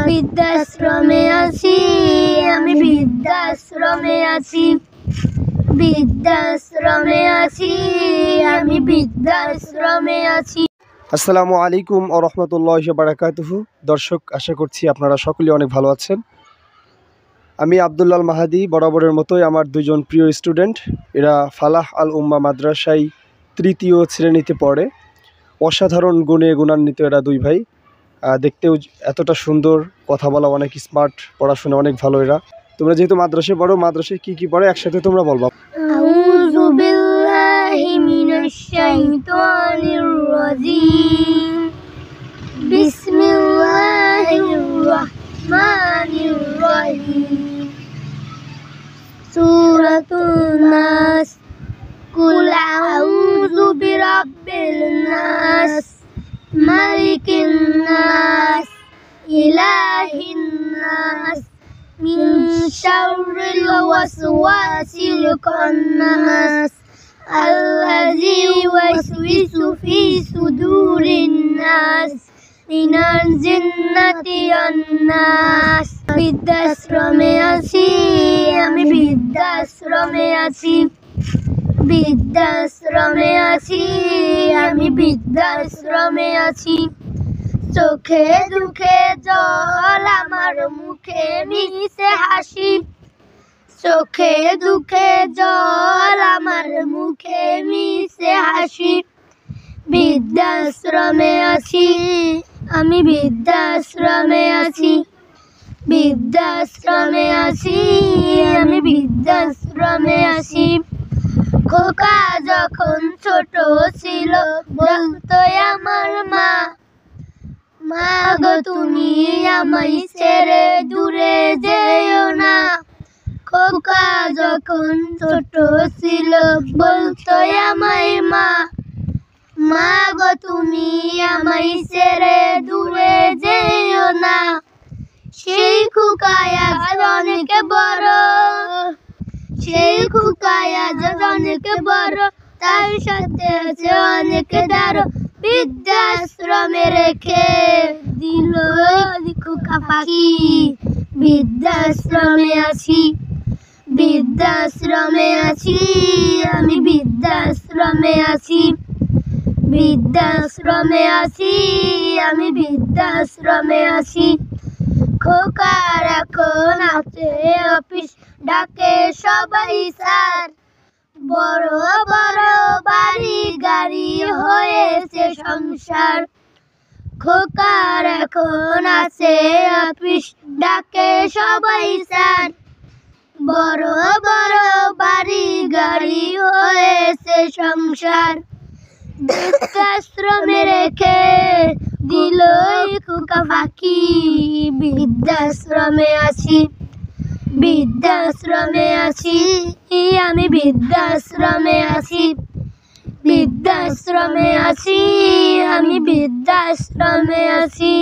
বৃদ্ধাশ্রমে আছি আমি, বৃদ্ধাশ্রমে আছি, বৃদ্ধাশ্রমে আছি আমি, বৃদ্ধাশ্রমে আছি। আসসালামু আলাইকুম ওয়া রাহমাতুল্লাহি ওয়া বারাকাতুহু। দর্শক, আশা করছি আপনারা সকলেই অনেক ভালো আছেন। আমি আব্দুল্লাহ মাহাদি, বরাবরের মতোই আমার দুজন প্রিয় স্টুডেন্ট, এরা ফালাহ আল উম্মা মাদ্রাসায় তৃতীয় শ্রেণীতে পড়ে। অসাধারণ গুণে গুণান্বিত এরা দুই ভাই, দেখতেও এতটা সুন্দর, কথা বলা অনেক স্মার্ট, পড়াশোনা অনেক ভালো এরা। তোমরা যেহেতু মাদ্রাসায় পড়ো, মাদ্রাসায় কি কি পড়ে একসাথে তোমরা বলবা। আউযু বিল্লাহি মিনাশ শাইতানির রাজীম, বিসমিল্লাহির রাহমানির রহিম। সূরাতুন নাস, কুল আউযু বিরাব্বিল নাস, মালিকিন নাস, ইলাহিন নাস, মিন শাররিল ওয়াসওয়াসিল খান্নাস, আল্লাযী ইউওয়াসওয়িসু ফী সুদুরিন নাস, মিনাল জিন্নাতি ওয়ান নাস। বৃদ্ধাশ্রমে আছি আমি, বৃদ্ধাশ্রমে আছি, বৃদ্ধাশ্রমে আছি আমি, বৃদ্ধাশ্রমে আছি। চোখে দুঃখে জল, আমার মুখে মিশে হাসি, চোখে দুঃখে জল, আমার মুখে মিশে হাসি। বৃদ্ধাশ্রমে আছি আমি, বৃদ্ধাশ্রমে আছি, বৃদ্ধাশ্রমে আছি আমি, বৃদ্ধাশ্রমে আছি। খোকা যখন ছোট ছিল বলতো আমার মা, মা গো তুমি আমায় ছেড়ে দূরে যেও না। খোকা যখন ছোট ছিল বলতো আমায় মা, মা গো তুমি আমায় ছেড়ে দূরে যেও না। সেই খোকায় আজ অনেক বড়, সেই খোকায় আজ অনেক বড়, তার সাথে আছে অনেক দারো। বৃদ্ধাশ্রমে রেখে দিল খোকা পাখি, বৃদ্ধাশ্রমে আছি, বৃদ্ধাশ্রমে আছি আমি, বৃদ্ধাশ্রমে আছি, বৃদ্ধাশ্রমে আছি আমি, বৃদ্ধাশ্রমে আছি। খোকার এখন আছে অফিস, ডাকে সবাই স্যার, বড় বড় বাড়ি গাড়ি হয়েছে সংসার। খোকার এখন আছে অফিস, ডাকে সবাই স্যার, বড় বড় বাড়ি গাড়ি হয়েছে সংসার। বৃদ্ধাশ্রমে রেখে দিল খোকা পাখি, বৃদ্ধাশ্রমে আছি, বৃদ্ধাশ্রমে আছি আমি, বৃদ্ধাশ্রমে আছি, বৃদ্ধাশ্রমে আছি আমি, বৃদ্ধাশ্রমে আছি।